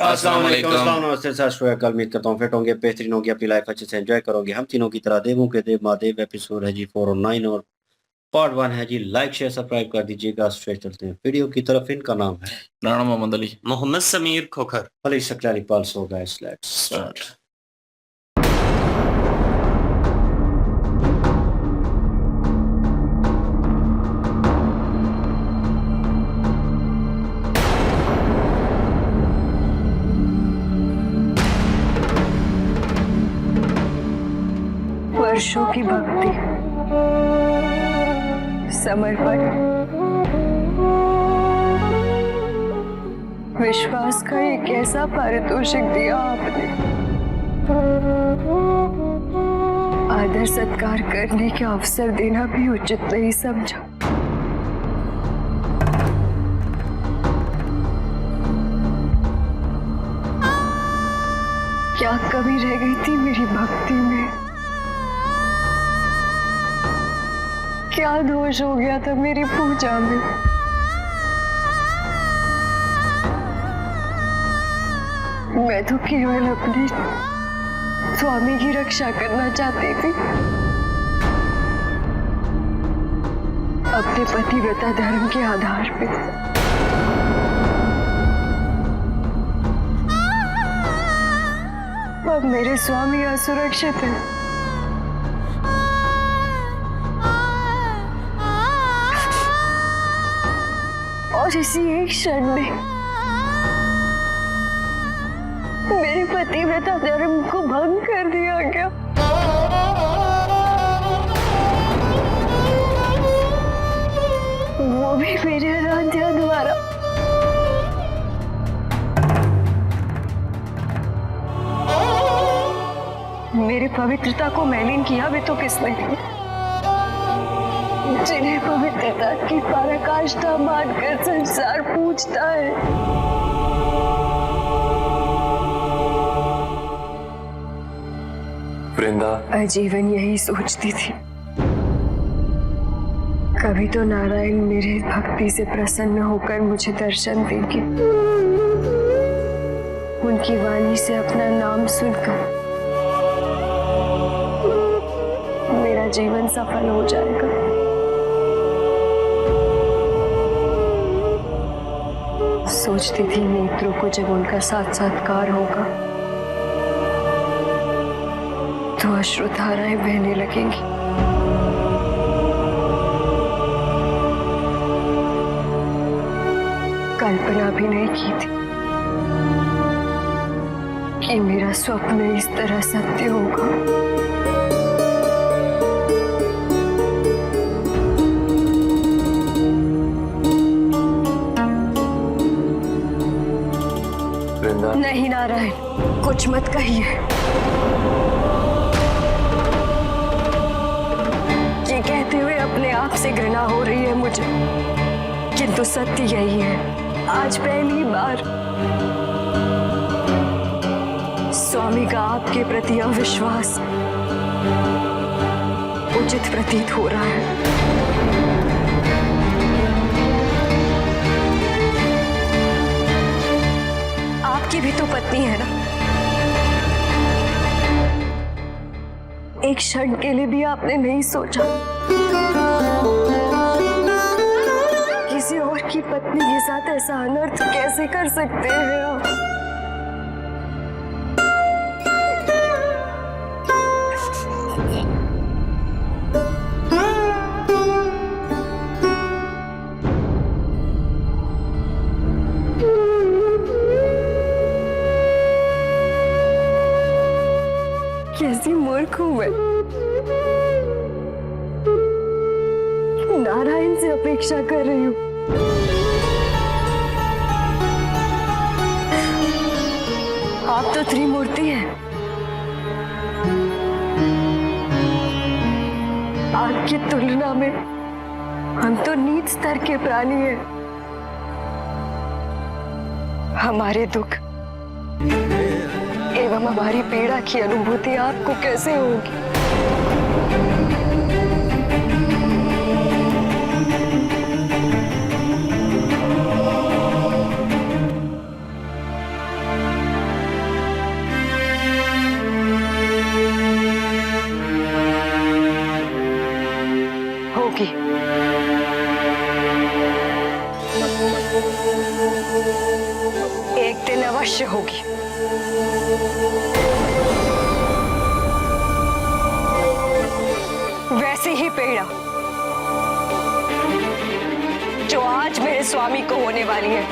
अस्सलाम वालेकुम, नमस्ते, सत श्री अकाल। उम्मीद करता हूँ फिट होंगे, बेहतरीन होंगे, अपनी लाइफ अच्छे से एंजॉय करोगे। हम तीनों की तरह देवों के देव महादेव एपिसोड है जी 4 और 9 और पार्ट 1 है जी। लाइक शेयर सब्सक्राइब कर दीजिएगा। स्ट्रेट चलते हैं वीडियो की तरफ। इनका नाम है राणा मोहम्मद अली, मोहम्मद समीर खोखर, अली सकलारी पाल्स होगा। Let's start. वर्षों की भक्ति, समर्पण, विश्वास का एक ऐसा पारितोषिक दिया आपने। आदर सत्कार करने का अवसर देना भी उचित नहीं समझा। क्या कमी रह गई थी मेरी भक्ति में? क्या दोष हो गया था मेरी पूजा में? मैं तो केवल अपने स्वामी की रक्षा करना चाहती थी, अपने पतिव्रता धर्म के आधार पे। अब मेरे स्वामी असुरक्षित हैं। और इसी एक क्षण में मेरे पतिव्रता धर्म को भंग कर दिया गया। वो भी मेरे आराध्या द्वारा। मेरी पवित्रता को मलिन किया भी तो किसने? जिन्हें पवित्रता की पराकाष्ठा मानकर संसार पूछता है। वृंदा आजीवन यही सोचती थी, कभी तो नारायण मेरे भक्ति से प्रसन्न होकर मुझे दर्शन देंगे। उनकी वाणी से अपना नाम सुनकर मेरा जीवन सफल हो जाएगा। सोचती थी नेत्रों को जब उनका साक्षात्कार होगा तो अश्रुधाराएं बहने लगेंगी। कल्पना भी नहीं की थी कि मेरा स्वप्न इस तरह सत्य होगा। नहीं नारायण, कुछ मत कहिए। ये कहते हुए अपने आप से घृणा हो रही है मुझे, किंतु सत्य यही है। आज पहली बार स्वामी का आपके प्रति अविश्वास उचित प्रतीत हो रहा है। आपकी भी तो पत्नी है ना? एक क्षण के लिए भी आपने नहीं सोचा किसी और की पत्नी के साथ ऐसा अनर्थ कैसे कर सकते हैं आप? कैसी मूर्ख हूं मैं। नारायण से अपेक्षा कर रही हूं। आप तो त्रिमूर्ति हैं। आपकी तुलना में हम तो नीच स्तर के प्राणी हैं। हमारे दुख एवं हमारी पीड़ा की अनुभूति आपको कैसे होगी? एक दिन अवश्य होगी। वैसी ही पीड़ा जो आज मेरे स्वामी को होने वाली है।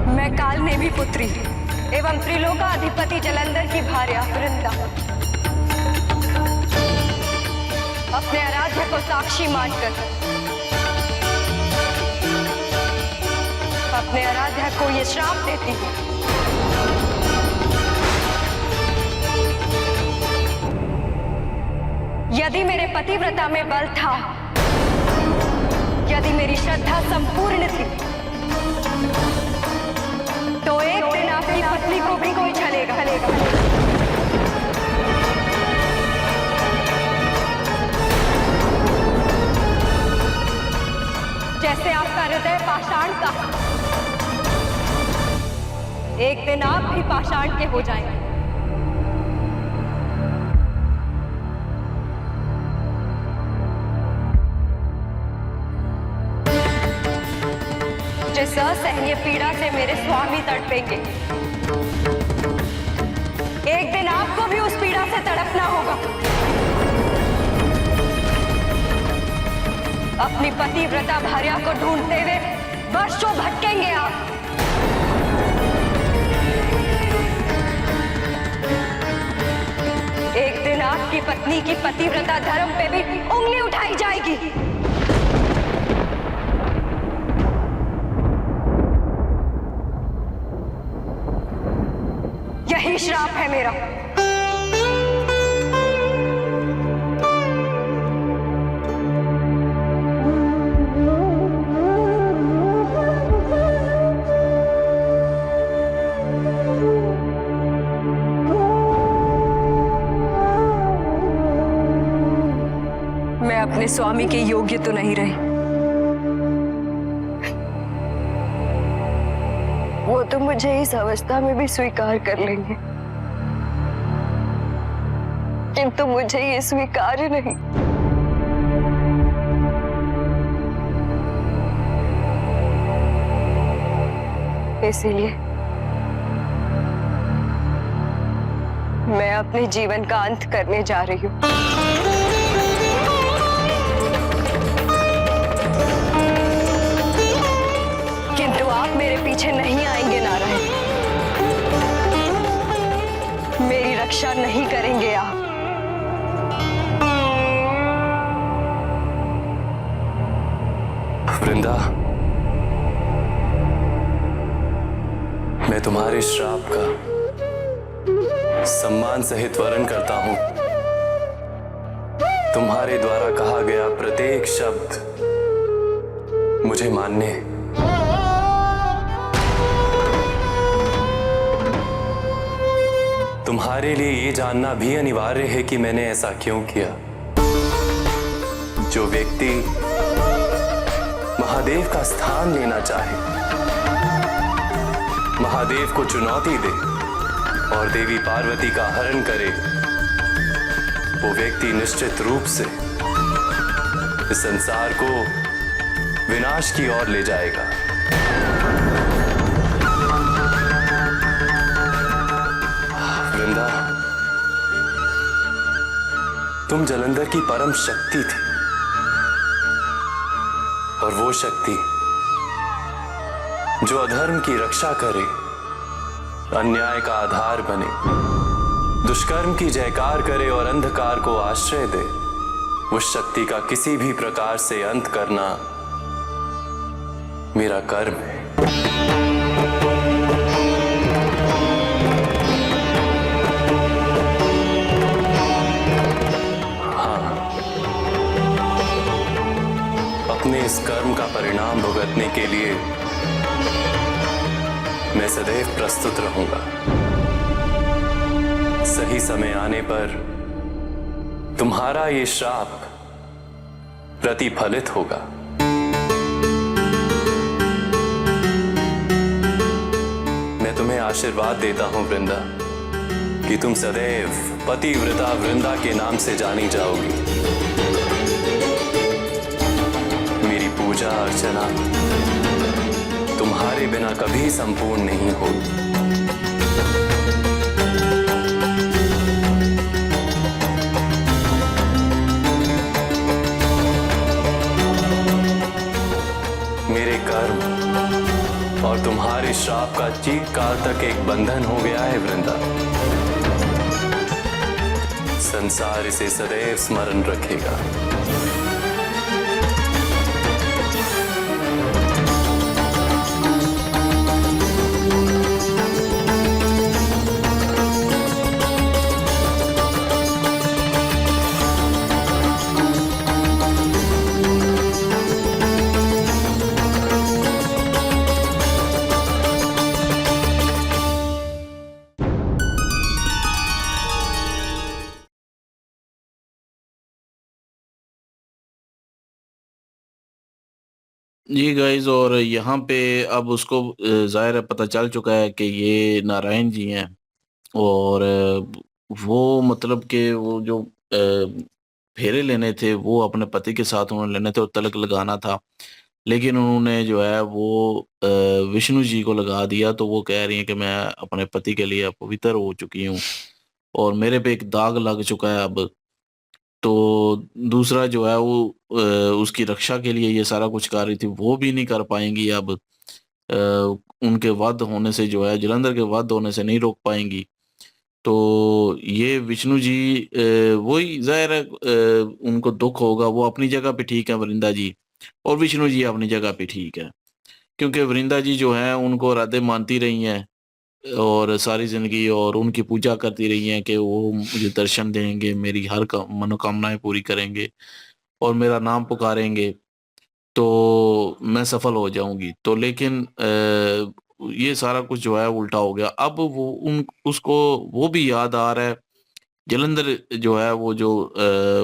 मैं कालनेमी पुत्री एवं त्रिलोकाधिपति जलंधर की भार्या वृंदा अपने आराध्य को साक्षी मानकर अपने आराध्य को ये श्राप देती हूँ। यदि मेरे पतिव्रता में बल था, यदि मेरी श्रद्धा संपूर्ण थी, तो एक दिन आपकी पत्नी को भी कोई छलेगा। जैसे आपका हृदय पाषाण का, एक दिन आप भी पाषाण के हो जाएंगे। जिस असहनीय पीड़ा से मेरे स्वामी तड़पेंगे, एक दिन आपको भी उस पीड़ा से तड़पना होगा। अपनी पतिव्रता भार्या को ढूंढते हुए वर्षों भटकेंगे आप। एक दिन आपकी पत्नी की पतिव्रता धर्म पे भी उंगली उठाई जाएगी। यही श्राप है मेरा। मैं अपने स्वामी के योग्य तो नहीं रही। वो तो मुझे इस अवस्था में भी स्वीकार कर लेंगे, किंतु मुझे ये स्वीकार्य नहीं। इसीलिए मैं अपने जीवन का अंत करने जा रही हूँ। किंतु आप मेरे पीछे नहीं आएंगे नारायण। मेरी रक्षा नहीं करेंगे आप। वृंदा, मैं तुम्हारे श्राप का सम्मान सहित वरण करता हूं। तुम्हारे द्वारा कहा गया प्रत्येक शब्द मुझे मान्य है। तुम्हारे लिए ये जानना भी अनिवार्य है कि मैंने ऐसा क्यों किया। जो व्यक्ति महादेव का स्थान लेना चाहे, महादेव को चुनौती दे और देवी पार्वती का हरण करे, वो व्यक्ति निश्चित रूप से इस संसार को विनाश की ओर ले जाएगा। वृंदा, तुम जलंधर की परम शक्ति थी और वो शक्ति जो अधर्म की रक्षा करे, अन्याय का आधार बने, दुष्कर्म की जयकार करे और अंधकार को आश्रय दे, उस शक्ति का किसी भी प्रकार से अंत करना मेरा कर्म है। अपने इस कर्म का परिणाम भुगतने के लिए मैं सदैव प्रस्तुत रहूंगा। सही समय आने पर तुम्हारा ये श्राप प्रतिफलित होगा। मैं तुम्हें आशीर्वाद देता हूं वृंदा कि तुम सदैव पतिव्रता वृंदा के नाम से जानी जाओगी। मेरी पूजा अर्चना तुम्हारे बिना कभी संपूर्ण नहीं होगी। मेरे कर्म और तुम्हारे श्राप का चिरकाल तक एक बंधन हो गया है वृंदा। संसार इसे सदैव स्मरण रखेगा। जी गाइज, और यहाँ पे अब उसको ज़ाहिर है पता चल चुका है कि ये नारायण जी हैं। और वो मतलब कि वो जो फेरे लेने थे वो अपने पति के साथ उन्होंने लेने थे और तिलक लगाना था, लेकिन उन्होंने जो है वो विष्णु जी को लगा दिया। तो वो कह रही हैं कि मैं अपने पति के लिए अपवित्र हो चुकी हूँ और मेरे पे एक दाग लग चुका है अब। तो दूसरा जो है वो उसकी रक्षा के लिए ये सारा कुछ कर रही थी, वो भी नहीं कर पाएंगी अब। अ, उनके वध होने से जो है, जलंधर के वध होने से नहीं रोक पाएंगी। तो ये विष्णु जी वही ज़ाहिर है उनको दुख होगा। वो अपनी जगह पे ठीक है वृंदा जी, और विष्णु जी अपनी जगह पे ठीक है, क्योंकि वृंदा जी जो है उनको राधे मानती रही हैं और सारी जिंदगी, और उनकी पूजा करती रही हैं कि वो मुझे दर्शन देंगे, मेरी हर मनोकामनाएं पूरी करेंगे और मेरा नाम पुकारेंगे तो मैं सफल हो जाऊंगी। तो लेकिन ये सारा कुछ जो है उल्टा हो गया। अब वो उन उसको वो भी याद आ रहा है, जलंधर जो है वो जो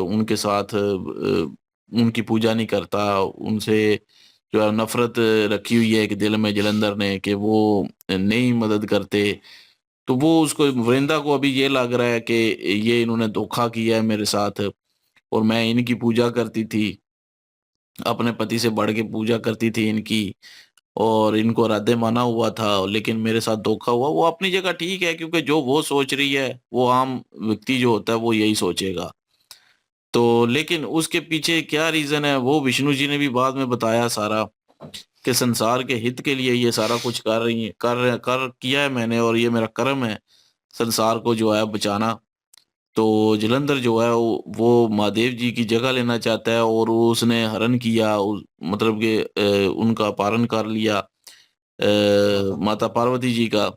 उनके साथ उनकी पूजा नहीं करता, उनसे जो है नफरत रखी हुई है कि दिल में जलंधर ने, कि वो नहीं मदद करते। तो वो उसको वृंदा को अभी ये लग रहा है कि ये इन्होंने धोखा किया है मेरे साथ, और मैं इनकी पूजा करती थी, अपने पति से बढ़ के पूजा करती थी इनकी, और इनको राधे माना हुआ था, लेकिन मेरे साथ धोखा हुआ। वो अपनी जगह ठीक है, क्योंकि जो वो सोच रही है वो आम व्यक्ति जो होता है वो यही सोचेगा। तो लेकिन उसके पीछे क्या रीजन है वो विष्णु जी ने भी बाद में बताया सारा, कि संसार के हित के लिए ये सारा कुछ कर रही है, कर किया है मैंने, और ये मेरा कर्म है संसार को जो है बचाना। तो जलंधर जो है वो महादेव जी की जगह लेना चाहता है, और उसने हरण किया, मतलब कि उनका अपहरण कर लिया माता पार्वती जी का।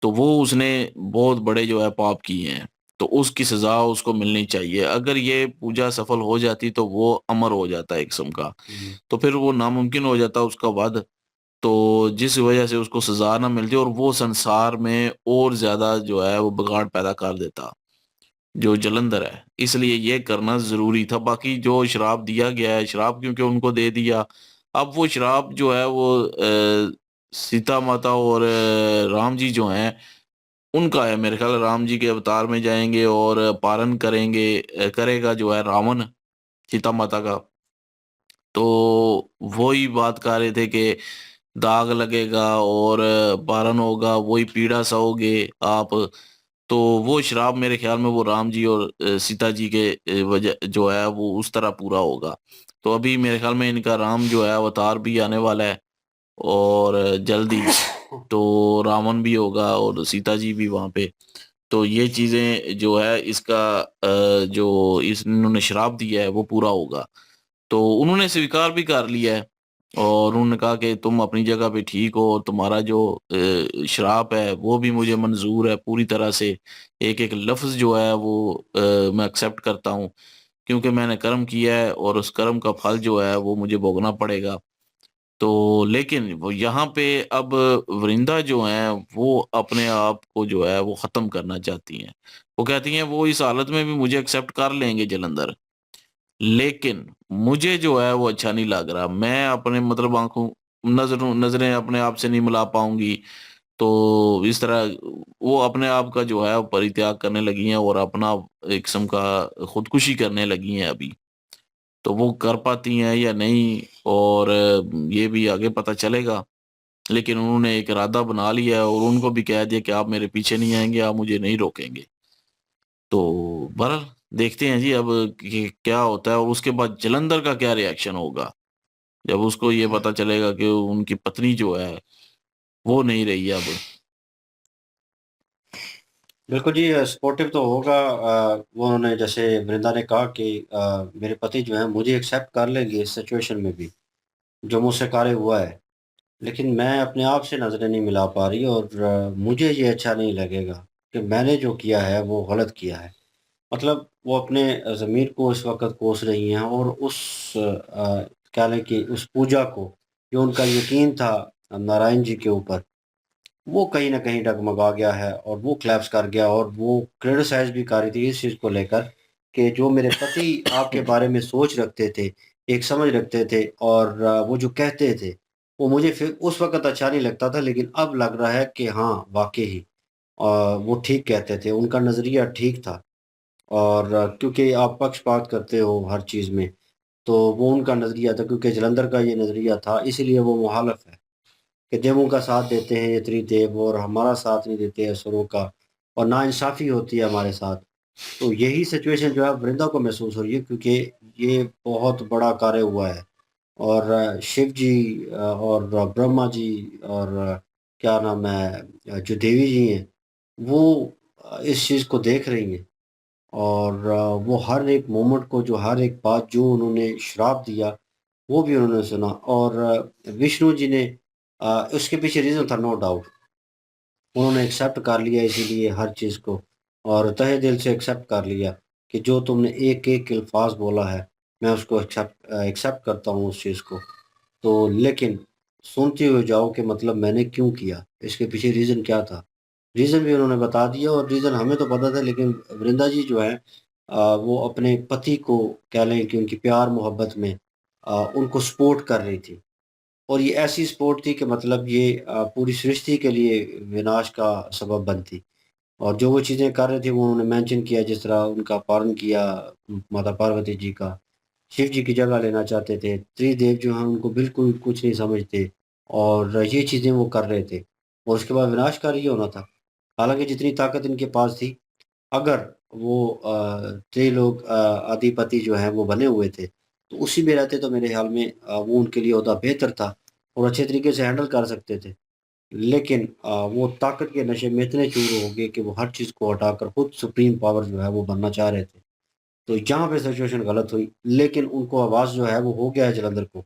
तो वो उसने बहुत बड़े जो है पाप किए हैं, तो उसकी सजा उसको मिलनी चाहिए। अगर ये पूजा सफल हो जाती तो वो अमर हो जाता है एक किस्म का, तो फिर वो नामुमकिन हो जाता उसका वध। तो जिस वजह से उसको सजा ना मिलती और वो संसार में और ज्यादा जो है वो बिगाड़ पैदा कर देता जो जलंधर है, इसलिए ये करना जरूरी था। बाकी जो श्राप दिया गया है, श्राप क्योंकि उनको दे दिया, अब वो श्राप जो है वो सीता माता और राम जी जो हैं उनका है। मेरे ख्याल राम जी के अवतार में जाएंगे और पारण करेंगे, करेगा जो है रावण सीता माता का। तो वही बात कर रहे थे कि दाग लगेगा और पारण होगा, वही पीड़ा सहोगे आप। तो वो श्राप मेरे ख्याल में वो राम जी और सीता जी के वजह जो है वो उस तरह पूरा होगा। तो अभी मेरे ख्याल में इनका राम जो है अवतार भी आने वाला है, और जल्दी तो रावण भी होगा और सीता जी भी वहां पे। तो ये चीजें जो है इसका जो इस इन्होंने श्राप दिया है वो पूरा होगा। तो उन्होंने स्वीकार भी कर लिया है, और उन्होंने कहा कि तुम अपनी जगह पे ठीक हो, और तुम्हारा जो श्राप है वो भी मुझे मंजूर है पूरी तरह से। एक एक लफ्ज जो है वो मैं एक्सेप्ट करता हूँ, क्योंकि मैंने कर्म किया है और उस कर्म का फल जो है वो मुझे भोगना पड़ेगा। तो लेकिन वो यहाँ पे अब वृंदा जो हैं वो अपने आप को जो है वो ख़त्म करना चाहती हैं। वो कहती हैं वो इस हालत में भी मुझे एक्सेप्ट कर लेंगे जलंधर, लेकिन मुझे जो है वो अच्छा नहीं लग रहा। मैं अपने मतलब आँखों नज़रें अपने आप से नहीं मिला पाऊँगी। तो इस तरह वो अपने आप का जो है वो परित्याग करने लगी हैं और अपना एक किस्म का खुदकुशी करने लगी हैं अभी। तो वो कर पाती हैं या नहीं और ये भी आगे पता चलेगा। लेकिन उन्होंने एक इरादा बना लिया है और उनको भी कह दिया कि आप मेरे पीछे नहीं आएँगे, आप मुझे नहीं रोकेंगे। तो बहरहाल देखते हैं जी अब कि क्या होता है और उसके बाद जालंधर का क्या रिएक्शन होगा? जब उसको ये पता चलेगा कि उनकी पत्नी जो है, वो नहीं रही है अब। बिल्कुल जी, सपोर्टिव तो होगा। वो उन्होंने जैसे वृंदा ने कहा कि मेरे पति जो हैं मुझे एक्सेप्ट कर लेंगे इस सिचुएशन में भी, जो मुझसे कार्य हुआ है। लेकिन मैं अपने आप से नज़रें नहीं मिला पा रही और मुझे ये अच्छा नहीं लगेगा कि मैंने जो किया है वो गलत किया है। मतलब वो अपने ज़मीर को इस वक़्त कोस रही हैं और उस क्या लें कि उस पूजा को, जो उनका यकीन था नारायण जी के ऊपर, वो कहीं न कहीं डगमगा गया है और वो कोलैप्स कर गया और वो क्रिटिसाइज़ भी कर रही थी इस चीज़ को लेकर कि जो मेरे पति आपके बारे में सोच रखते थे, एक समझ रखते थे और वो जो कहते थे, वो मुझे फिर उस वक़्त अच्छा नहीं लगता था, लेकिन अब लग रहा है कि हाँ, वाक़ई ही वो ठीक कहते थे, उनका नज़रिया ठीक था। और क्योंकि आप पक्षपात करते हो हर चीज़ में, तो वो उनका नज़रिया था, क्योंकि जालंधर का ये नज़रिया था, इसीलिए वो मुख़ालिफ़ है। कि देवों का साथ देते हैं ये त्रिदेव और हमारा साथ नहीं देते असुरों का, और नाइंसाफ़ी होती है हमारे साथ। तो यही सिचुएशन जो है वृंदा को महसूस हो रही है, क्योंकि ये बहुत बड़ा कार्य हुआ है और शिव जी और ब्रह्मा जी और क्या नाम है जो देवी जी हैं, वो इस चीज़ को देख रही हैं और वो हर एक मोमेंट को, जो हर एक बात जो उन्होंने श्राप दिया, वो भी उन्होंने सुना और विष्णु जी ने उसके पीछे रीज़न था, नो डाउट। उन्होंने एक्सेप्ट कर लिया इसीलिए हर चीज़ को, और तहे दिल से एक्सेप्ट कर लिया कि जो तुमने एक-एक अल्फ़ाज़ बोला है, मैं उसको एक्सेप्ट करता हूँ उस चीज़ को। तो लेकिन सुनते हुए जाओ कि मतलब मैंने क्यों किया? इसके पीछे रीज़न क्या था? रीज़न भी उन्होंने बता दिया और रीज़न हमें तो पता था, लेकिन वृंदा जी जो हैं वो अपने पति को कह लें कि उनकी प्यार-मोहब्बत में उनको सपोर्ट कर रही थी। और ये ऐसी सपोर्ट थी कि मतलब ये पूरी सृष्टि के लिए विनाश का सबब बनती। और जो वो चीज़ें कर रहे थे वो उन्होंने मेंशन किया, जिस तरह उनका अपहरण किया माता पार्वती जी का, शिव जी की जगह लेना चाहते थे। त्रिदेव जो हैं उनको बिल्कुल कुछ नहीं समझते और ये चीज़ें वो कर रहे थे और उसके बाद विनाशकारी ये होना था। हालाँकि जितनी ताकत इनके पास थी, अगर वो त्रिलोक अधिपति जो हैं वो बने हुए थे, तो उसी में रहते तो मेरे ख़्याल में वो उनके लिए ओहदा बेहतर था और अच्छे तरीके से हैंडल कर सकते थे। लेकिन वो ताकत के नशे में इतने चूर हो गए कि वो हर चीज़ को हटाकर खुद सुप्रीम पावर जो है वो बनना चाह रहे थे। तो यहाँ पे सिचुएशन गलत हुई, लेकिन उनको आभास जो है वो हो गया है जालंधर को।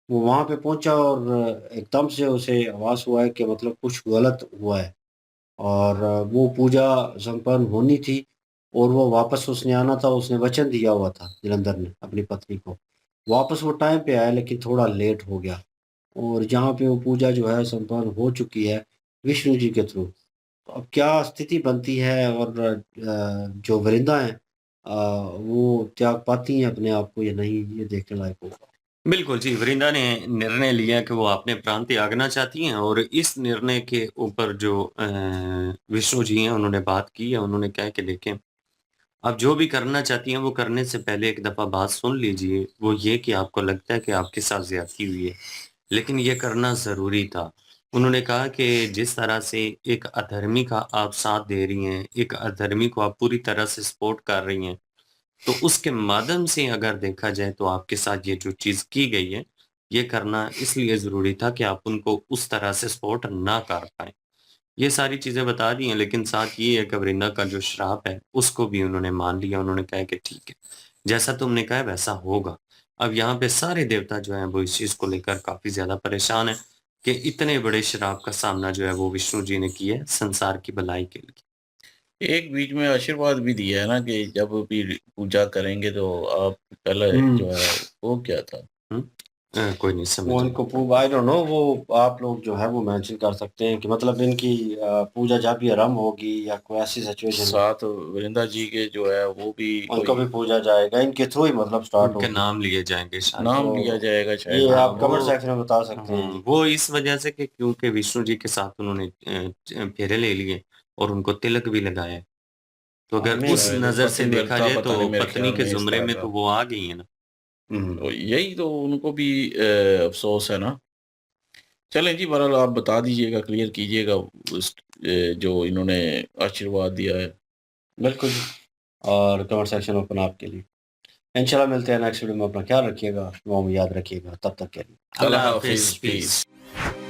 वो वहाँ पे पहुँचा और एकदम से उसे आभास हुआ है कि मतलब कुछ गलत हुआ है और वो पूजा संपन्न होनी थी और वो वापस उसने आना था, उसने वचन दिया हुआ था जालंधर ने अपनी पत्नी को। वापस वो टाइम पे आया, लेकिन थोड़ा लेट हो गया और जहाँ पे वो पूजा जो है संपन्न हो चुकी है विष्णु जी के थ्रू। तो अब क्या स्थिति बनती है और जो वृंदा हैं वो त्याग पाती हैं अपने आप को या नहीं, ये देखने लायक होगा। बिल्कुल जी, वृंदा ने निर्णय लिया कि वो अपने प्राण त्यागना चाहती हैं और इस निर्णय के ऊपर जो विष्णु जी हैं उन्होंने बात की है। उन्होंने कहा कि देखें, आप जो भी करना चाहती हैं वो करने से पहले एक दफ़ा बात सुन लीजिए। वो ये कि आपको लगता है कि आपके साथ ज़्यादती हुई है, लेकिन ये करना ज़रूरी था। उन्होंने कहा कि जिस तरह से एक अधर्मी का आप साथ दे रही हैं, एक अधर्मी को आप पूरी तरह से सपोर्ट कर रही हैं, तो उसके माध्यम से अगर देखा जाए तो आपके साथ ये जो चीज़ की गई है, ये करना इसलिए ज़रूरी था कि आप उनको उस तरह से सपोर्ट ना कर पाएँ। ये सारी चीज़ें बता दी हैं, लेकिन साथ ये है कि वृंदा का जो श्राप है, उसको भी उन्होंने मान लिया। उन्होंने कहा कि ठीक है, जैसा तुमने कहा है वैसा होगा। अब यहाँ पे सारे देवता जो हैं वो इस चीज़ को लेकर काफ़ी ज़्यादा परेशान हैं कि इतने बड़े श्राप का सामना जो है वो विष्णु जी ने किया है संसार की भलाई के लिए। एक बीच में आशीर्वाद भी दिया है ना कि जब भी पूजा करेंगे तो आप पहले हुँ। जो है वो क्या था? हुँ? कोई नहीं समझ वो आया। इनको आई डोंट नो, वो आप लोग जो है वो मेंशन कर सकते हैं कि मतलब इनकी पूजा जब भी आरंभ होगी या कोई ऐसी सिचुएशन साथ वृंदा जी के जो है वो भी उनको कोई भी पूजा जाएगा, इनके थ्रू ही मतलब स्टार्ट उनके होगी। नाम लिए जाएंगे शायद। नाम लिया तो जाएगा शायद ये हाँ आप कमेंट वो सेक्शन में बता सकते हैं जी। वो इस वजह से कि क्योंकि विष्णु जी के साथ उन्होंने फेरे ले लिए और उनको तिलक भी लगाया है। तो अगर हमें उस शायद नजर से देखा पतिव्रता जाए पता तो नहीं, मेरे पत्नी ख्याल के में इस जुमरे तरह में का। तो वो आ गई है ना। तो यही तो उनको भी अफसोस है ना। चलें जी, बहरहाल आप बता दीजिएगा, क्लियर कीजिएगा जो इन्होंने आशीर्वाद दिया है। बिल्कुल जी, और कमेंट सेक्शन ओपन आपके लिए। इंशाल्लाह मिलते हैं नेक्स्ट वीडियो में। अपना ख्याल रखिएगा, दुआ में याद रखिएगा। तब तक के लिए अल्लाह अल्लाह हाफिज, हाफिज, पीस। पीस।